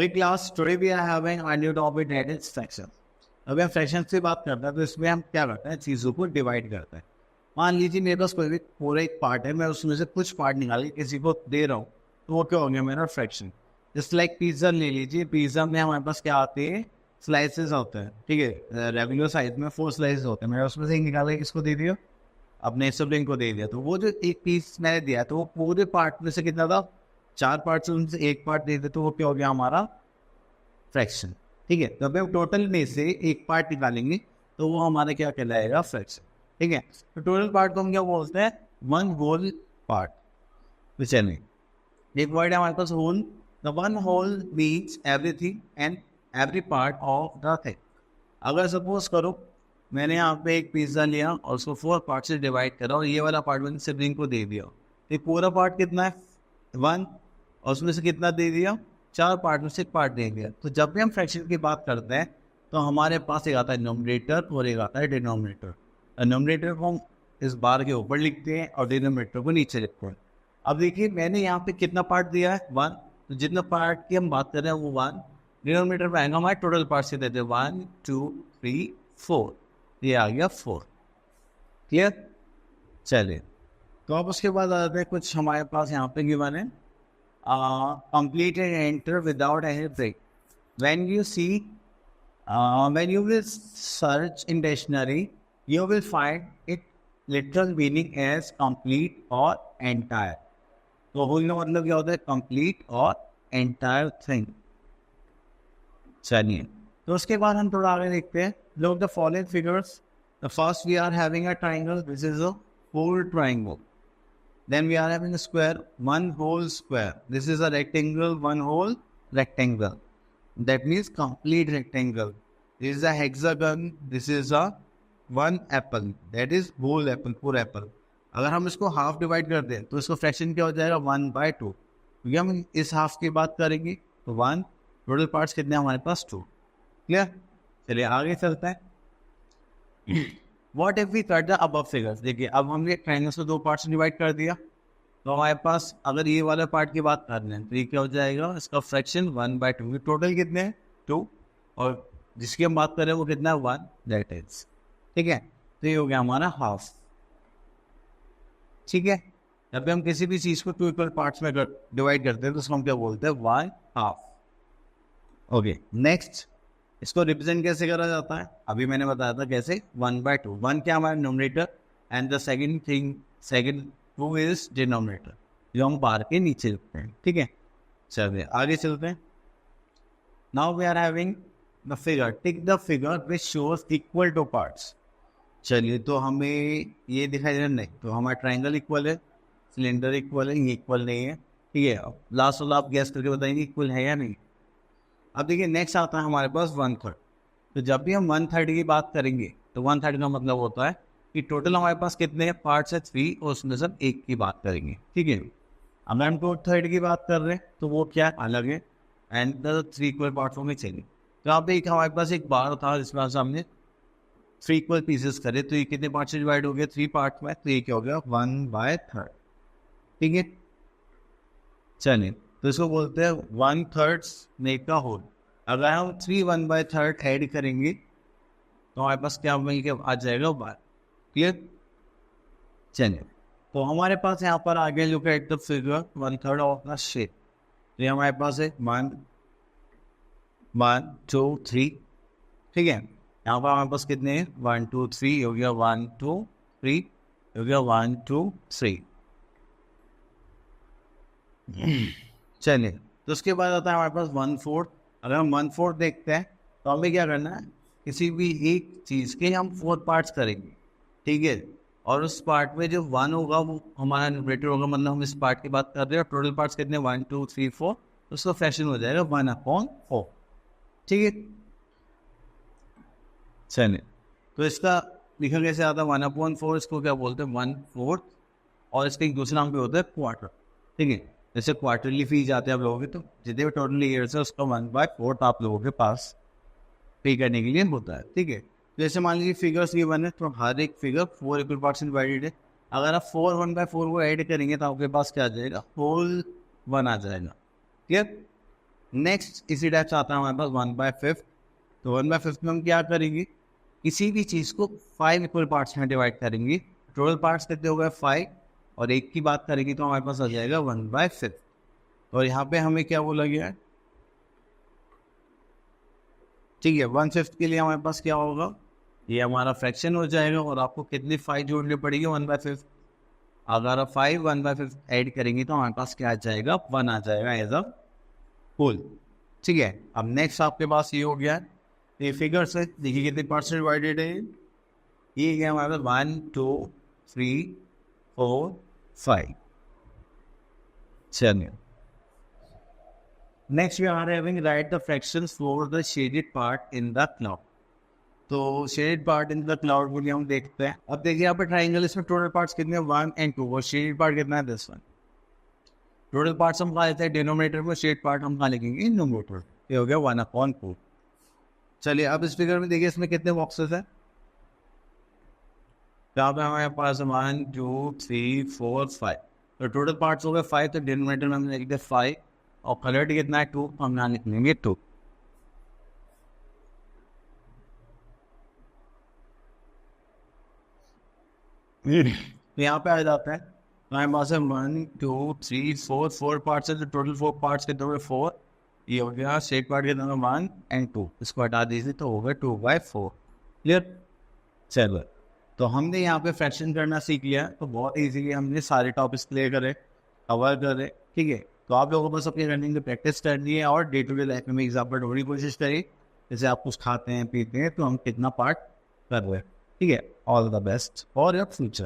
Class today we are having a new topic that is fraction. अभी हम fraction से बात करते हैं तो इसमें हम क्या करते हैं, चीज़ों को डिवाइड करते हैं। मान लीजिए मेरे पास कोई भी पूरा एक पार्ट है, मैं उसमें से कुछ पार्ट निकाल के किसी को दे रहा हूँ, तो वो क्या हो गया मेरा फ्रैक्शन। जस्ट लाइक पिज्ज़ा ले लीजिए, पिज्ज़ा में हमारे पास क्या आते हैं, स्लाइसेस होते हैं। ठीक है, रेगुलर साइज में 4 स्लाइसेस होते हैं, मैंने उसमें से एक निकाल के किसको दे दिया, अपने सिबलिंग को दे दिया। तो वो जो एक पीस मैंने दिया तो वो पूरे पार्ट में से कितना था, 4 पार्ट से उनसे एक पार्ट दे दे तो वो क्या हो गया हमारा फ्रैक्शन। ठीक है, तो अभी हम टोटल में से एक पार्ट निकालेंगे तो वो हमारा क्या कहलाएगा, फ्रैक्शन। ठीक है, तो टोटल पार्ट को हम क्या बोलते हैं, one whole part. Which any एक वर्ड है हमारे पास whole, the one whole means everything and every part of the thing. अगर सपोज करो मैंने यहाँ पे एक पिज्ज़ा लिया और उसको 4 पार्ट से डिवाइड करा और ये वाला पार्ट मैंने सिबलिंग को दे दिया, तो पूरा पार्ट कितना है 1, और उसमें से कितना दे दिया, 4 पार्ट में से एक पार्ट दे दिया। तो जब भी हम फ्रैक्शन की बात करते हैं तो हमारे पास एक आता है नोमिनेटर और एक आता है डिनोमिनेटर। नोमिनेटर को हम इस बार के ऊपर लिखते हैं और डिनोमिनेटर को नीचे लिखते हैं। अब देखिए मैंने यहाँ पे कितना पार्ट दिया है 1, तो जितना पार्ट की हम बात कर रहे हैं वो 1, डिनोमिनेटर में आएगा हमारे टोटल पार्ट से देते हैं 1 2 3 4, ये आ गया 4। क्लियर, चलिए तो अब उसके बाद आ जाते हैं कुछ हमारे पास यहाँ पे गिवन है, complete and enter without any break. When you see, when you will search in dictionary, you will find it literal meaning as complete or entire. तो whole का मतलब क्या होता है, complete और entire thing। चलिए तो उसके बाद हम थोड़ा आगे देखते हैं। Look the following figures. The first we are having a triangle. This is a full triangle. Then we are having a square, one whole square. This is a rectangle, one whole rectangle. That means complete rectangle. This is a hexagon. This is a one apple. That is whole apple, पूरा apple. अगर हम इसको half divide कर दें तो इसको fraction क्या हो जाएगा 1/2, क्योंकि हम इस हाफ की बात करेंगे तो 1, टोटल पार्ट्स कितने हमारे पास 2। क्लियर, चलिए आगे चलते हैं। What if we cut the above figures. देखिए अब हमने ट्रायंगल्स को 2 पार्ट्स में डिवाइड कर दिया, तो हमारे पास अगर ये वाला पार्ट की बात कर रहे हैं तो ये क्या हो जाएगा, इसका फ्रैक्शन 1/2। टोटल कितने हैं 2, और जिसकी हम बात कर रहे हैं वो कितना है 1, दैट इज। ठीक है, तो ये हो गया हमारा हाफ। ठीक है, जब भी हम किसी भी चीज़ को 2 इक्वल पार्ट्स में डिवाइड करते हैं तो उसको हम क्या बोलते हैं 1/2। ओके, नेक्स्ट इसको रिप्रेजेंट कैसे करा जाता है, अभी मैंने बताया था कैसे, 1/2। 1 क्या हमारा nominator and the second 2 is denominator, जो हम बार के नीचे लिखते हैं। ठीक है, चलिए आगे चलते हैं। Now we are having the figure, tick the figure which shows equal two parts. चलिए तो हमें ये दिखाई दे रहा नहीं, तो हमारा ट्राइंगल इक्वल है, सिलेंडर इक्वल है, ये इक्वल नहीं है। ठीक है, अब लास्ट वाला आप गैस करके बताएंगे इक्वल है या नहीं। अब देखिए नेक्स्ट आता है हमारे पास 1/3। तो जब भी हम 1/3 की बात करेंगे तो 1/3 का मतलब होता है कि टोटल हमारे पास कितने पार्ट्स है 3, और उसमें से एक की बात करेंगे। ठीक है, अगर हम 2/3 की बात कर रहे हैं तो वो क्या अलग है, एंड द 3 इक्वल पार्ट्स होंगे। चलिए तो आप देखिए हमारे पास एक बार था जिसमें हमने 3 इक्वल पीसेस करे, तो ये कितने पार्ट से डिवाइड हो गया 3 पार्ट में, तो ये क्या हो गया 1/3। ठीक है, चलिए तो इसको बोलते हैं 1/3 मेक का होल। अगर हम 3 1/3 ऐड करेंगे तो हमारे पास क्या मिल के आ जाएगा 1। क्लियर, चलिए तो हमारे पास यहाँ पर आगे look at the figure 1/3 of the shape. तो ये हमारे पास है 1 1 2 3। ठीक है, यहाँ पर हमारे पास कितने हैं 1 2 3, हो गया 1 2 3, हो गया 1 2 3। चलिए तो उसके बाद आता है हमारे पास 1/4। अगर हम 1/4 देखते हैं तो हमें क्या करना है, किसी भी एक चीज़ के हम 4 पार्ट्स करेंगे। ठीक है, और उस पार्ट में जो 1 होगा वो हमारा न्यूमरेटर होगा, मतलब हम इस पार्ट की बात कर रहे हैं। टोटल पार्ट्स कितने 1 2 3 4, तो उसका फ्रैक्शन हो जाएगा 1/4। ठीक है, चलिए तो इसका लिखा कैसे आता है 1/4, इसको क्या बोलते हैं 1/4, और इसका एक दूसरा नाम भी होता है क्वार्टर। ठीक है, जैसे क्वार्टरली फी जाते हैं आप लोगों के, तो जितने भी टोटल ईयर्स है उसका 1/4 आप लोगों के पास पे करने के लिए होता है। ठीक है, जैसे मान लीजिए फिगर्स ये बने तो हर एक फिगर 4 इक्वल पार्ट्स में डिवाइडेड है। अगर आप 4 1/4 को ऐड करेंगे तो आपके पास क्या आ जाएगा, होल 1 आ जाएगा। क्लियर, नेक्स्ट इसी टाइप से आता है हमारे पास 1/5। तो 1/5 में हम क्या करेंगे, किसी भी चीज़ को 5 इक्वल पार्ट्स में डिवाइड करेंगे। टोटल पार्ट्स कितने हो गए 5, और एक की बात करेंगे तो हमारे पास आ जाएगा 1/5। और यहाँ पे हमें क्या बोला गया है, ठीक है, 1/5 के लिए हमारे पास क्या होगा, ये हमारा फ्रैक्शन हो जाएगा। और आपको कितनी 5 जोड़नी पड़ेगी 1/5। अगर आप 5 1/5 ऐड करेंगे तो हमारे पास क्या आ जाएगा, 1 आ जाएगा एज अ होल। ठीक है, अब नेक्स्ट आपके पास ये हो गया है, ये फिगर से देखिए कितने पार्ट्स डिवाइडेड है। ये है हमारे पास 1 2 3 4 5। चलिए next we are having write the fractions for the shaded part in the cloud. तो shaded part in the cloud को हम देखते हैं। अब देखिए यहाँ पे ट्राइंगल, इसमें टोटल पार्ट्स कितने हैं 1 और 2, और शेडेड पार्ट कितना है दिस वन। टोटल पार्ट्स हम कहा लेते हैं डिनोमिनेटर में, शेडेड पार्ट हम कहाँ लिखेंगे न्यूमरेटर। ये हो गया 1/4। चलिए अब इस फिगर में देखिए इसमें कितने बॉक्सेस हैं। यहाँ पे हमारे पास 1 2 3 4 5। तो टोटल पार्ट्स हो गए 5, तो डिनोमिनेटर में हमने लिख दिया 5, और कलर्ड कितना है 2, हम यहाँ लिख लेंगे 2। तो यहाँ पे आ जाता है हमारे पास है 1 2 3 4 पार्ट्स है, तो टोटल 4 पार्ट्स कितने हो गए 4। ये हो गया शेड पार्ट कितना 1 और 2, इसको हटा दीजिए तो हो गया 2/4। क्लियर। चलो तो हमने यहाँ पे फ्रैक्शन करना सीख लिया, तो बहुत इजीली हमने सारे टॉपिक्स क्लियर करे, कवर करे। ठीक है, तो आप लोगों को बस अपनी रनिंग की प्रैक्टिस करनी है और डे टू डे लाइफ में एग्जाम्पल ढूंढने की कोशिश करिए। जैसे आप कुछ खाते हैं पीते हैं तो हम कितना पार्ट कर रहे हैं। ठीक है, all the best for your future.